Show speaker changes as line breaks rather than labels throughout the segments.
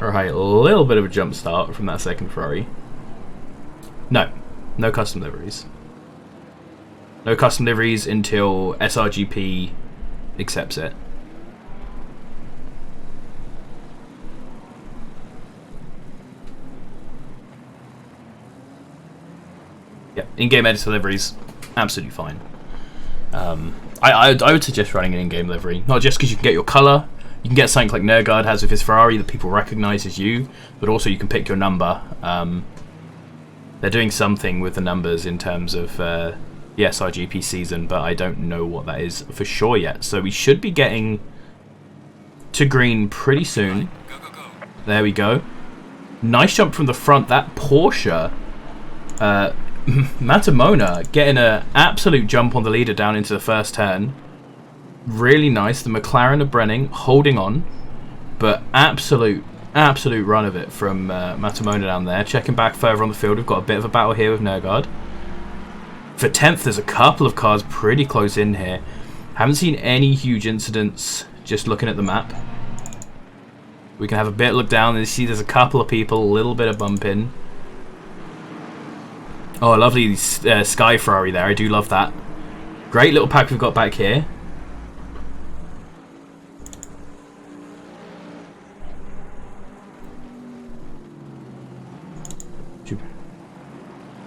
Alright, a little bit of a jump start from that second Ferrari. No custom liveries. No custom liveries until SRGP accepts it. Yeah, in-game editor liveries, absolutely fine. I would suggest running an in-game livery, not just because you can get your colour. You can get something like Nergard has with his Ferrari that people recognise as you, but also you can pick your number. They're doing something with the numbers in terms of the SRGP season, but I don't know what that is for sure yet. So we should be getting to green pretty soon. There we go. Nice jump from the front. That Porsche, Matamona getting an absolute jump on the leader down into the first turn. Really nice. The McLaren of Brenning holding on, but absolute run of it from Matamona down there. Checking back further on the field, we've got a bit of a battle here with Nergard. For 10th, there's a couple of cars pretty close in here. Haven't seen any huge incidents just looking at the map. We can have a bit look down and see there's a couple of people, a little bit of bumping. Oh, lovely Sky Ferrari there. I do love that. Great little pack we've got back here.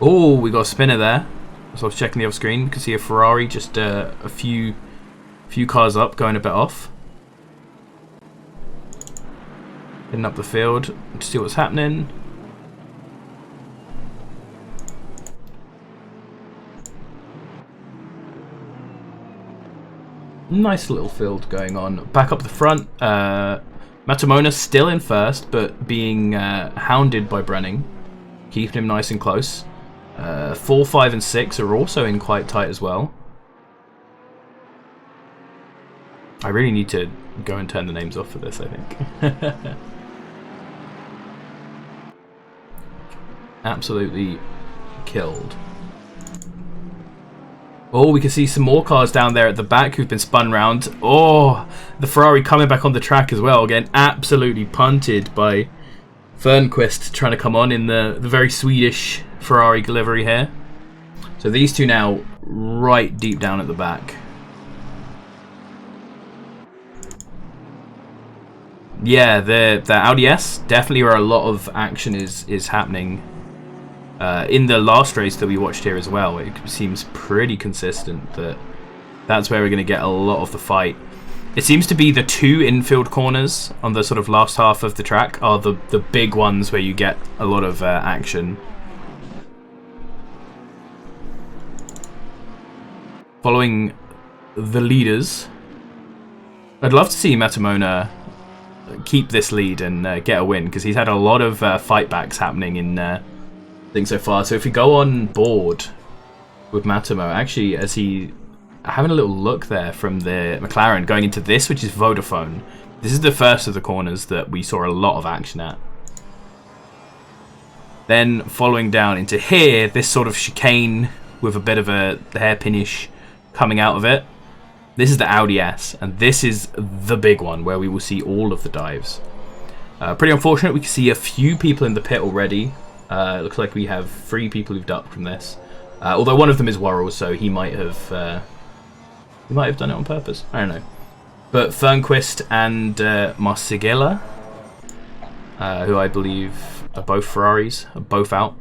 Oh, we got a spinner there. So I was checking the other screen. You can see a Ferrari just a few cars up, going a bit off. Heading up the field to see what's happening. Nice little field going on. Back up the front. Matamona still in first, but being hounded by Brenning. Keeping him nice and close. 4, 5, and 6 are also in quite tight as well. I really need to go and turn the names off for this, I think. Absolutely killed. Oh, we can see some more cars down there at the back who've been spun round. Oh, the Ferrari coming back on the track as well. Again, absolutely punted by Fernquist trying to come on in the very Swedish Ferrari livery here. So these two now right deep down at the back. Yeah, the Audi S, definitely where a lot of action is happening. In the last race that we watched here as well, it seems pretty consistent that that's where we're going to get a lot of the fight. It seems to be the two infield corners on the sort of last half of the track are the big ones where you get a lot of action. Following the leaders, I'd love to see Matamona keep this lead and get a win, because he's had a lot of fightbacks happening in things so far. So if we go on board with Matamo, actually, as he having a little look there from the McLaren going into this, which is Vodafone. This is the first of the corners that we saw a lot of action at. Then following down into here, this sort of chicane with a bit of a hairpinish coming out of it. This is the Audi S, and this is the big one where we will see all of the dives. Pretty unfortunate. We can see a few people in the pit already. It looks like we have 3 people who've ducked from this. Although one of them is Worrell, so he might have done it on purpose. I don't know. But Fernquist and Marsigela, who I believe are both Ferraris, are both out.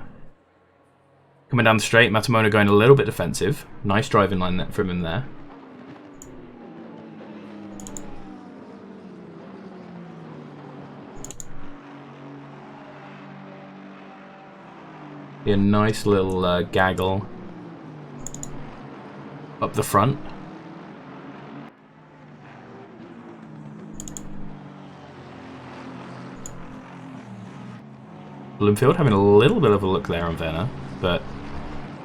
Coming down the straight, Matamona going a little bit defensive. Nice driving line from him there. A nice little gaggle up the front. Bloomfield having a little bit of a look there on Werner, but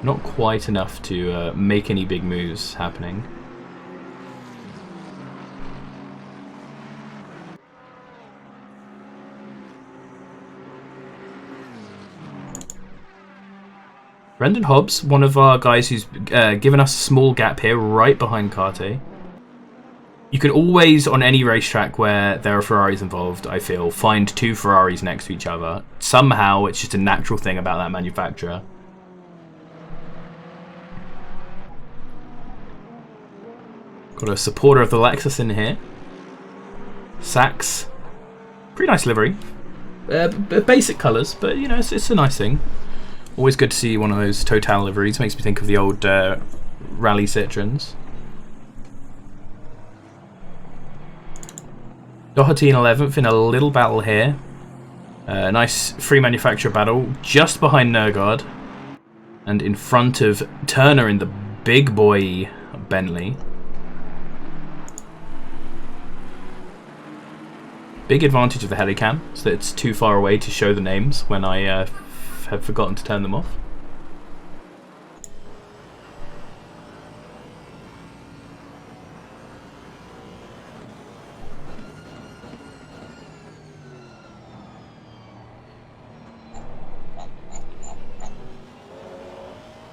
not quite enough to make any big moves happening. Brendan Hobbs, one of our guys who's given us a small gap here, right behind Karte. You can always, on any racetrack where there are Ferraris involved, I feel, find two Ferraris next to each other. Somehow, it's just a natural thing about that manufacturer. Got a supporter of the Lexus in here. Sax. Pretty nice livery. Basic colours, but you know, it's a nice thing. Always good to see one of those Total liveries. Makes me think of the old Rally Citroens. Doherty in 11th in a little battle here. Nice free manufacturer battle just behind Nergard. And in front of Turner in the big boy Bentley. Big advantage of the Helicam, so that it's too far away to show the names when I have forgotten to turn them off.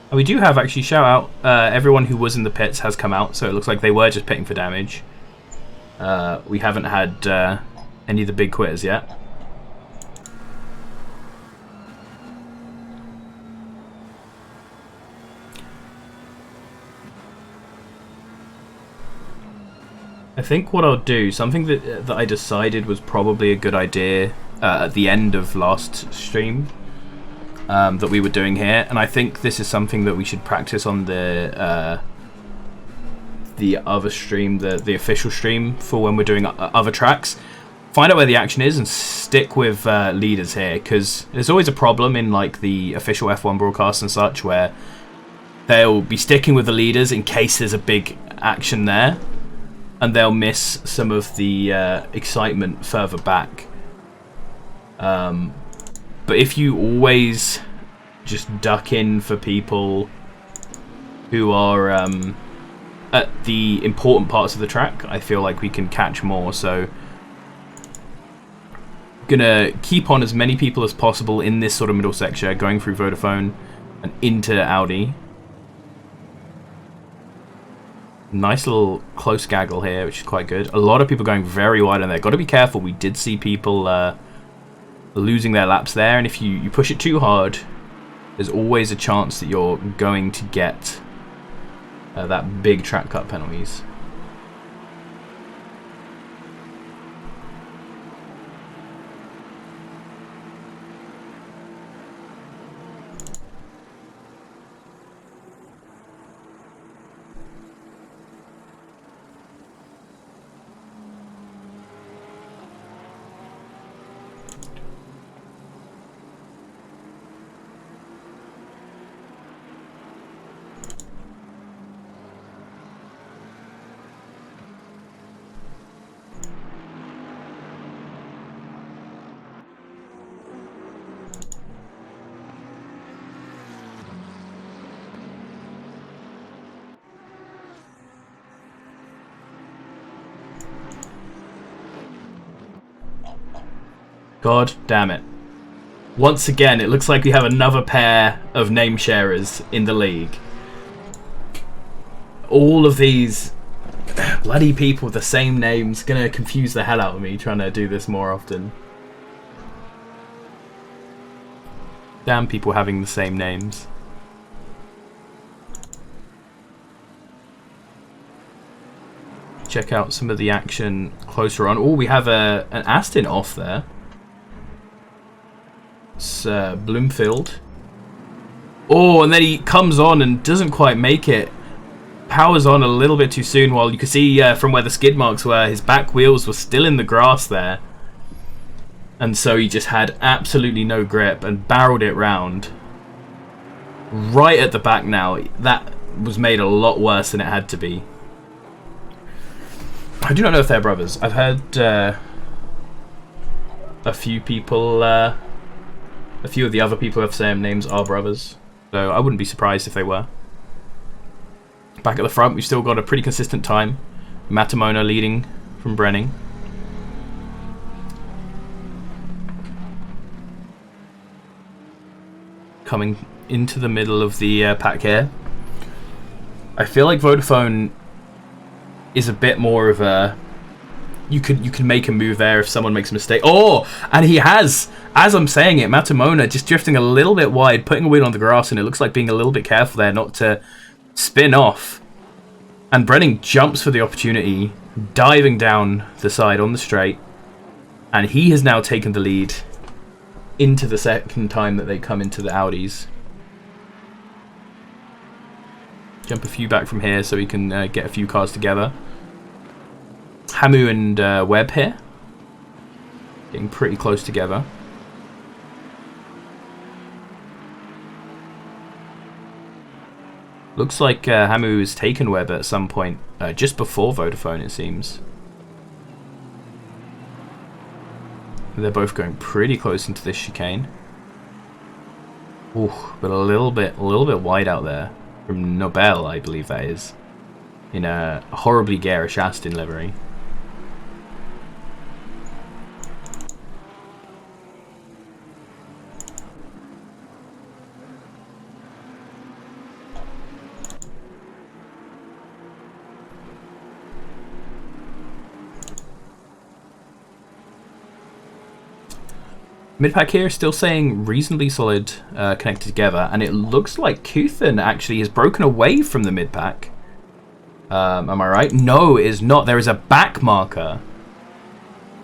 And we do have, actually, shout out, everyone who was in the pits has come out, so it looks like they were just pitting for damage. We haven't had any of the big quitters yet. I think what I'll do, something that I decided was probably a good idea at the end of last stream that we were doing here, and I think this is something that we should practice on the other stream, the official stream for when we're doing other tracks. Find out where the action is and stick with leaders here, because there's always a problem in like the official F1 broadcast and such where they'll be sticking with the leaders in case there's a big action there, and they'll miss some of the excitement further back. But if you always just duck in for people who are at the important parts of the track, I feel like we can catch more. So gonna keep on as many people as possible in this sort of middle section, going through Vodafone and into Audi. Nice little close gaggle here, which is quite good. A lot of people going very wide in there. Got to be careful. We did see people losing their laps there, and if you push it too hard, there's always a chance that you're going to get that big track cut penalties. God damn it. Once again, it looks like we have another pair of name sharers in the league. All of these bloody people with the same names, gonna confuse the hell out of me trying to do this more often. Damn people having the same names. Check out some of the action closer on. Oh, we have an Aston off there. It's Bloomfield. Oh, and then he comes on and doesn't quite make it. Powers on a little bit too soon, while you can see from where the skid marks were, his back wheels were still in the grass there. And so he just had absolutely no grip and barreled it round. Right at the back now. That was made a lot worse than it had to be. I do not know if they're brothers. I've heard a few people... a few of the other people who have the same names are brothers, so I wouldn't be surprised if they were. Back at the front, we've still got a pretty consistent time. Matamona leading from Brenning. Coming into the middle of the pack here. I feel like Vodafone is a bit more of a... You can make a move there if someone makes a mistake. Oh, and he has, as I'm saying it, Matamona just drifting a little bit wide, putting a wheel on the grass, and it looks like being a little bit careful there not to spin off. And Brenning jumps for the opportunity, diving down the side on the straight, and he has now taken the lead into the second time that they come into the Audis. Jump a few back from here so we can get a few cars together. Hamu and Webb here, getting pretty close together. Looks like Hamu has taken Webb at some point, just before Vodafone it seems. They're both going pretty close into this chicane. Ooh, but a little bit wide out there from Nobel, I believe that is, in a horribly garish Aston livery. Mid-pack here is still saying reasonably solid connected together, and it looks like Kuthan actually has broken away from the mid-pack. Am I right? No, it is not. There is a back marker.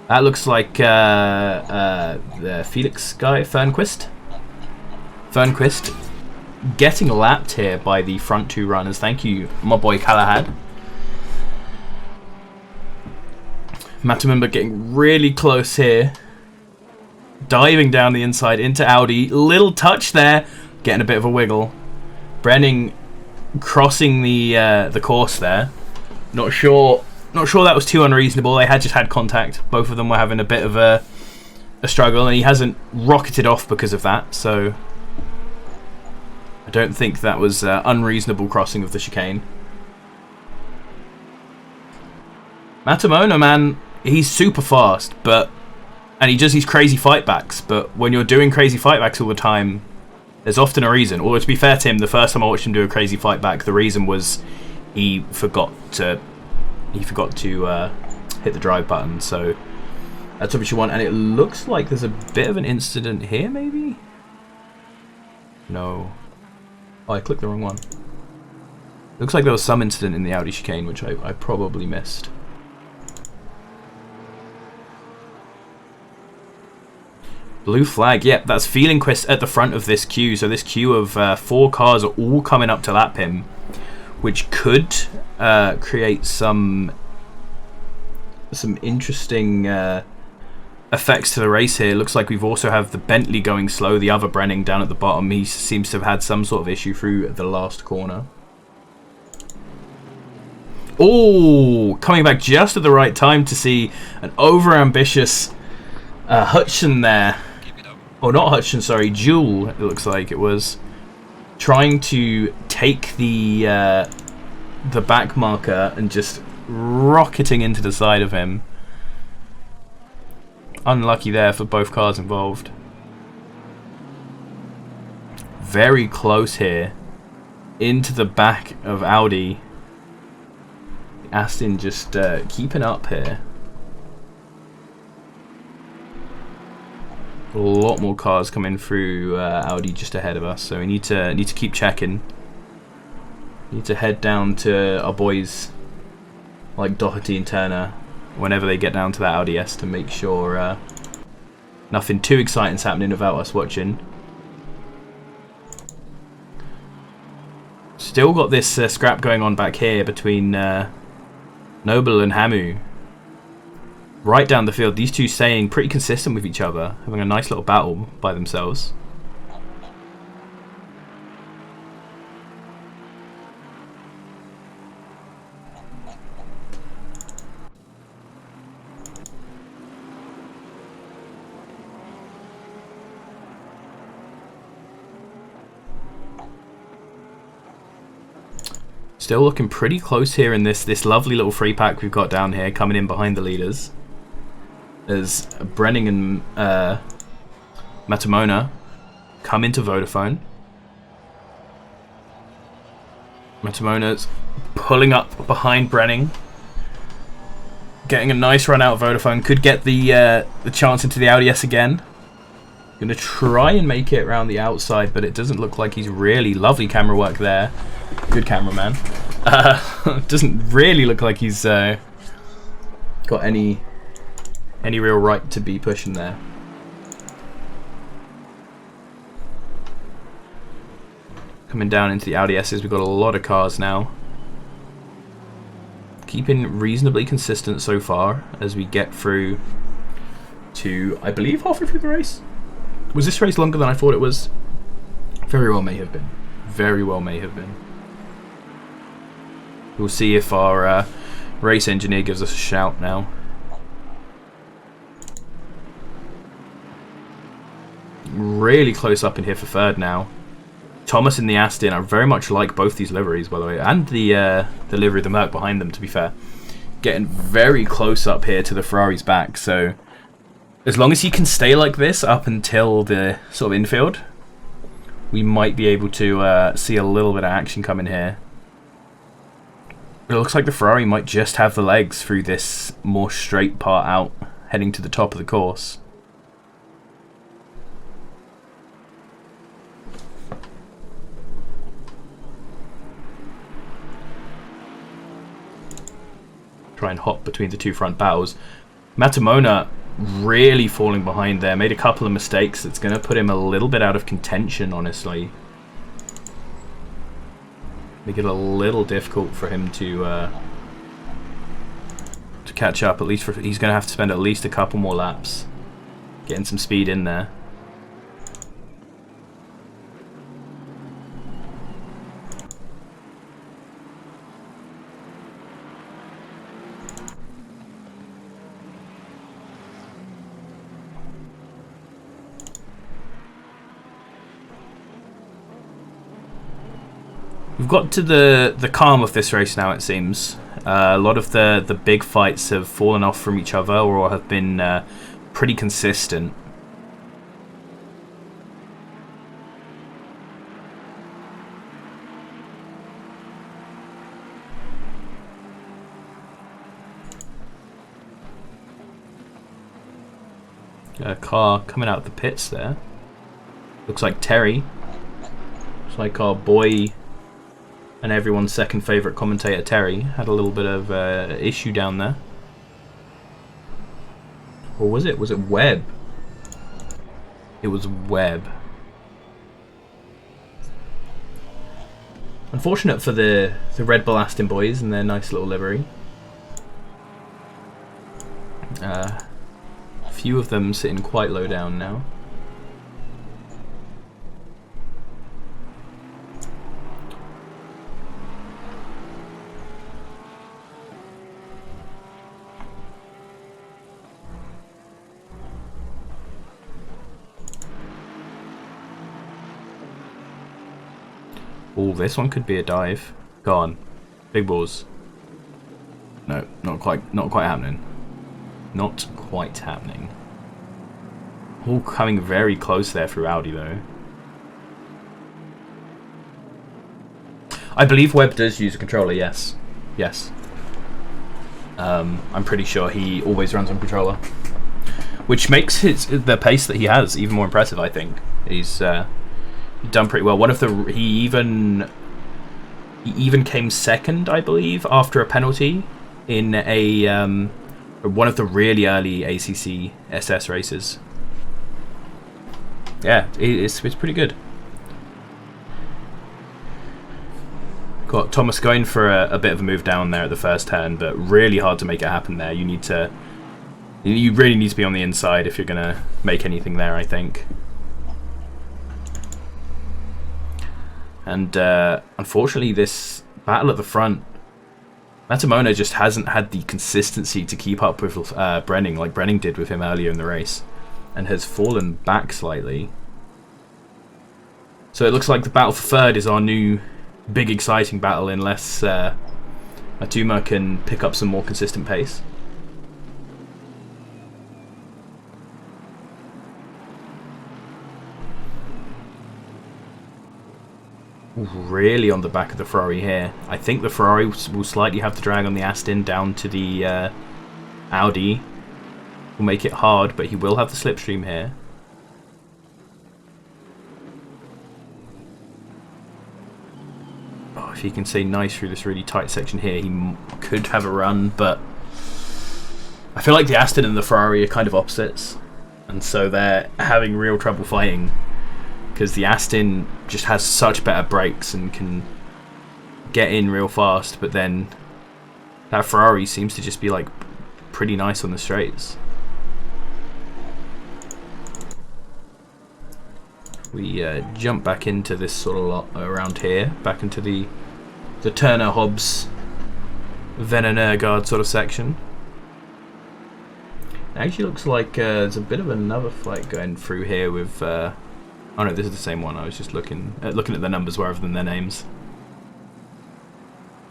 That looks like the Felix guy, Fernquist. Fernquist getting lapped here by the front two runners. Thank you, my boy Callahan. Matamimba getting really close here. Diving down the inside into Audi. Little touch there. Getting a bit of a wiggle. Brenning crossing the course there. Not sure that was too unreasonable. They had just had contact. Both of them were having a bit of a struggle, and he hasn't rocketed off because of that. So I don't think that was unreasonable crossing of the chicane. Matamona, man, he's super fast, and he does these crazy fightbacks, but when you're doing crazy fightbacks all the time, there's often a reason. Or to be fair to him, the first time I watched him do a crazy fightback, the reason was he forgot to hit the drive button. So that's what you want. And it looks like there's a bit of an incident here, maybe? No. Oh, I clicked the wrong one. Looks like there was some incident in the Audi chicane, which I probably missed. Blue flag, yep, that's Feelingquist at the front of this queue. So this queue of 4 cars are all coming up to lap him, which could create some interesting effects to the race here. Looks like we've also have the Bentley going slow, the other Brenning down at the bottom. He seems to have had some sort of issue through the last corner. Oh, coming back just at the right time to see an over-ambitious Hutchin there. Oh, not Hutchin, sorry, Jewel, it looks like it was. Trying to take the back marker and just rocketing into the side of him. Unlucky there for both cars involved. Very close here. Into the back of Audi. Aston just keeping up here. A lot more cars coming through Audi just ahead of us, so we need to keep checking. Need to head down to our boys like Doherty and Turner whenever they get down to that Audi S to make sure nothing too exciting's happening without us watching. Still got this scrap going on back here between Noble and Hamu. Right down the field, these two staying pretty consistent with each other, having a nice little battle by themselves. Still looking pretty close here in this lovely little free pack we've got down here, coming in behind the leaders. As Brenning and Matamona come into Vodafone. Matamona's pulling up behind Brenning. getting a nice run out of Vodafone. Could get the chance into the Audi S again. Gonna try and make it around the outside, but it doesn't look like he's really... Lovely camera work there. Good cameraman. Doesn't really look like he's got any real right to be pushing there. Coming down into the Audi S's, we've got a lot of cars now. Keeping reasonably consistent so far as we get through to, I believe, halfway through the race. Was this race longer than I thought it was? Very well may have been. Very well may have been. We'll see if our race engineer gives us a shout now. Really close up in here for third now. Thomas and the Aston, I very much like both these liveries, by the way, and the livery of the Merc behind them, to be fair. Getting very close up here to the Ferrari's back, so as long as he can stay like this up until the sort of infield, we might be able to see a little bit of action coming here. It looks like the Ferrari might just have the legs through this more straight part out, heading to the top of the course. Try and hop between the two front battles. Matamona really falling behind there. Made a couple of mistakes. That's going to put him a little bit out of contention, honestly. Make it a little difficult for him to catch up. At least he's going to have to spend at least a couple more laps getting some speed in there. We've got to the calm of this race now, it seems. A lot of the big fights have fallen off from each other or have been pretty consistent. A car coming out of the pits there. Looks like Terry. Looks like our boy and everyone's second favourite commentator, Terry, had a little bit of issue down there. Or was it? Was it Webb? It was Webb. Unfortunate for the Red Bull Aston boys and their nice little livery. A few of them sitting quite low down now. Oh, this one could be a dive. Go on. Big balls. No, not quite happening. Not quite happening. All coming very close there through Audi, though. I believe Webb does use a controller, yes. Yes. I'm pretty sure he always runs on controller. Which makes the pace that he has even more impressive, I think. He's done pretty well. He even came second, I believe, after a penalty in one of the really early ACCSS races. Yeah, it's pretty good. Got Thomas going for a bit of a move down there at the first turn, but really hard to make it happen there. You really need to be on the inside if you're gonna make anything there, I think. And unfortunately, this battle at the front, Matamona just hasn't had the consistency to keep up with Brenning like Brenning did with him earlier in the race, and has fallen back slightly. So it looks like the battle for third is our new big exciting battle, unless Matuma can pick up some more consistent pace. Really on the back of the Ferrari here. I think the Ferrari will slightly have to drag on the Aston down to the Audi will make it hard, but he will have the slipstream here. Oh, if he can stay nice through this really tight section here, he could have a run, but I feel like the Aston and the Ferrari are kind of opposites, and so they're having real trouble fighting because the Aston just has such better brakes and can get in real fast, but then that Ferrari seems to just be like pretty nice on the straights. We jump back into this sort of lot around here, back into the Turner, Hobbs, Venner-Nergard sort of section. It actually looks like there's a bit of another fight going through here with. Oh no, this is the same one. I was just looking at the numbers rather than their names.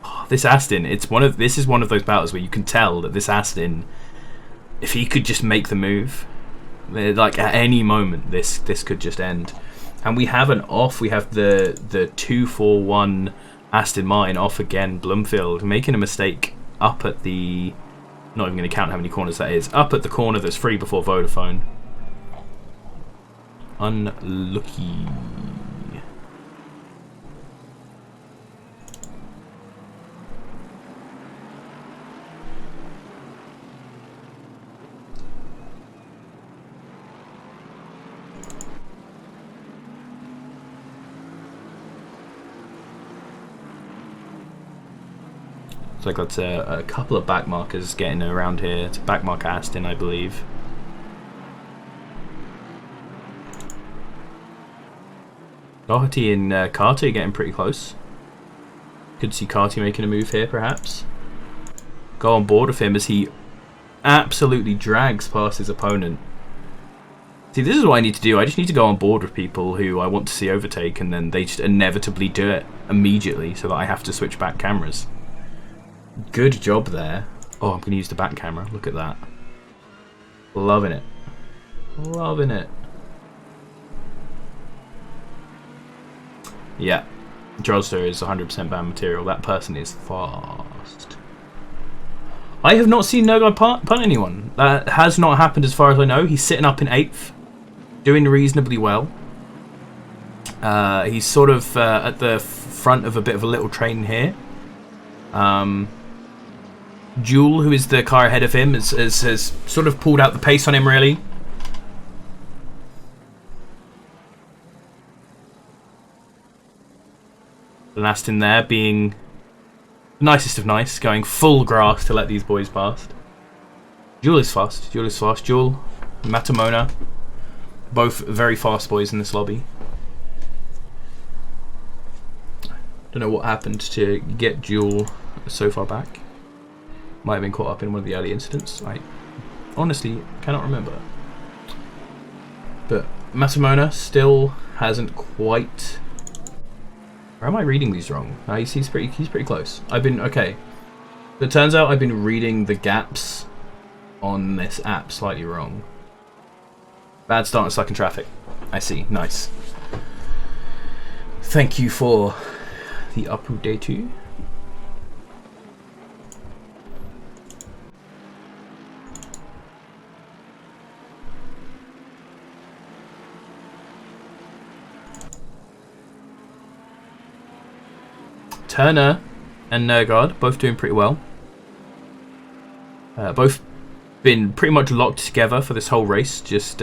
Oh, this Aston, this is one of those battles where you can tell that this Aston, if he could just make the move, like at any moment, this could just end. And we have an off. We have the 2-4-1 Aston Martin off again. Bloomfield making a mistake up at the. Not even going to count how many corners that is. Up at the corner that's free before Vodafone. Unlucky. Looks like that's a couple of back markers getting around here. It's a back marker Aston, I believe. Doherty and Carty getting pretty close. Could see Carty making a move here, perhaps. Go on board with him as he absolutely drags past his opponent. See, this is what I need to do. I just need to go on board with people who I want to see overtake, and then they just inevitably do it immediately so that I have to switch back cameras. Good job there. Oh, I'm going to use the back camera. Look at that. Loving it. Loving it. Yeah. Droster is 100% banned material. That person is fast. I have not seen Nergard punt anyone. That has not happened as far as I know. He's sitting up in 8th. Doing reasonably well. He's sort of at the front of a bit of a little train here. Jewel, who is the car ahead of him, has sort of pulled out the pace on him, really. Last in there being the nicest of nice, going full grass to let these boys past. Jewel is fast. Jewel is fast. Jewel, Matamona, both very fast boys in this lobby. Don't know what happened to get Jewel so far back. Might have been caught up in one of the early incidents. I honestly cannot remember. But Matamona still hasn't quite. Or am I reading these wrong? No, he's pretty close. Okay. It turns out I've been reading the gaps on this app slightly wrong. Bad start and stuck in traffic. I see. Nice. Thank you for the update. Turner and Nergard both doing pretty well. Both been pretty much locked together for this whole race, just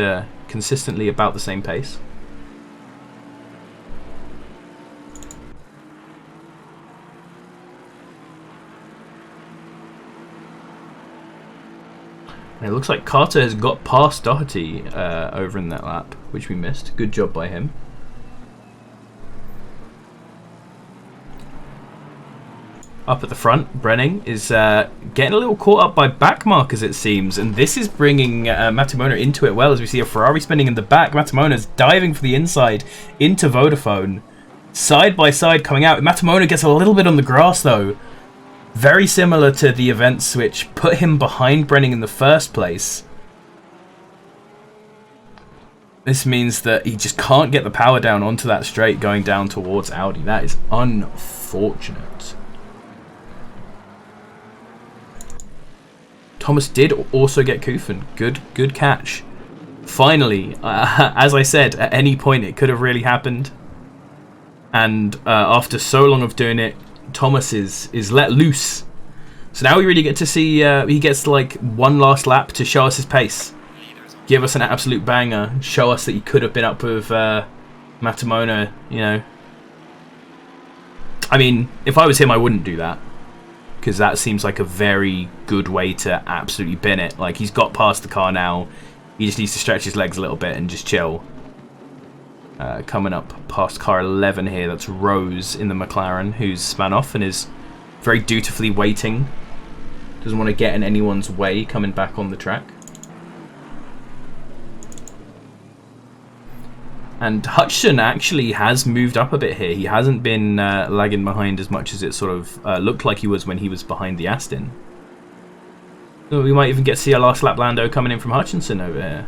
consistently about the same pace. And it looks like Carter has got past Doherty over in that lap, which we missed. Good job by him. Up at the front, Brenning is getting a little caught up by back markers, it seems, and this is bringing Matamona into it well, as we see a Ferrari spinning in the back. Matamona's diving for the inside into Vodafone. Side by side coming out. Matamona gets a little bit on the grass, though. Very similar to the events which put him behind Brenning in the first place. This means that he just can't get the power down onto that straight going down towards Audi. That is unfortunate. Thomas did also get Kufen. Good catch. Finally, as I said, at any point it could have really happened. And after so long of doing it, Thomas is let loose. So now we really get to see, he gets like one last lap to show us his pace. Give us an absolute banger. Show us that he could have been up with Matamona, you know. I mean, if I was him, I wouldn't do that. Because that seems like a very good way to absolutely bin it. Like, he's got past the car now. He just needs to stretch his legs a little bit and just chill. Coming up past car 11 here, that's Rose in the McLaren, who's spun off and is very dutifully waiting. Doesn't want to get in anyone's way coming back on the track. And Hutchison actually has moved up a bit here. He hasn't been lagging behind as much as it sort of looked like he was when he was behind the Aston. So we might even get to see a last lap Lando coming in from Hutchinson over here.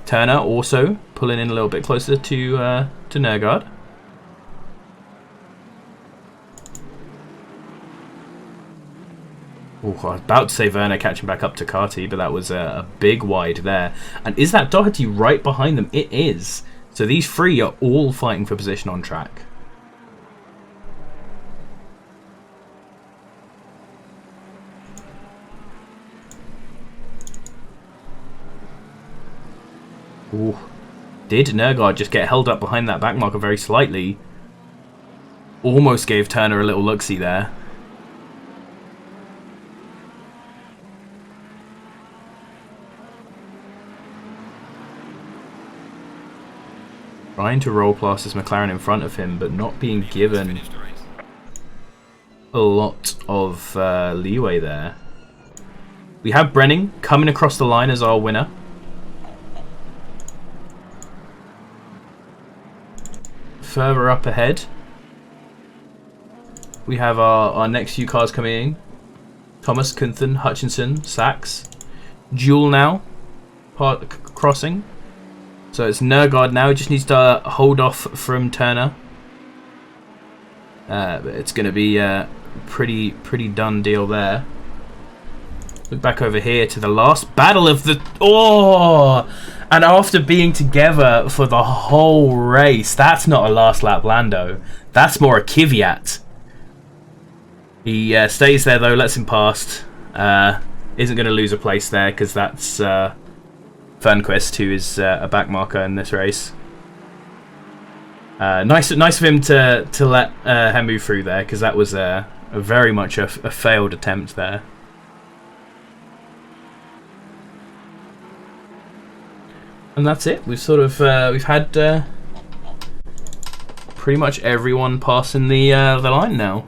Turner also pulling in a little bit closer to Nergard. Oh, I was about to say Werner catching back up to Carty, but that was a big wide there. And is that Doherty right behind them? It is. So these three are all fighting for position on track. Ooh. Did Nergard just get held up behind that back marker very slightly? Almost gave Turner a little look-see there. Trying to roll past his McLaren in front of him, but not being given a lot of leeway there. We have Brenning coming across the line as our winner. Further up ahead, we have our next few cars coming in. Thomas, Kunthen, Hutchinson, Sachs. Jewel now crossing. So it's Nergard now. He just needs to hold off from Turner. But it's going to be a pretty done deal there. Look back over here to the last battle of the... Oh! And after being together for the whole race, that's not a last lap Lando. That's more a Kvyat. He stays there though, lets him past. Isn't going to lose a place there because that's Fernquist, who is a back marker in this race. Nice of him to let him move through there, because that was very much a failed attempt there. And that's it. We've sort of we've had pretty much everyone passing the line now.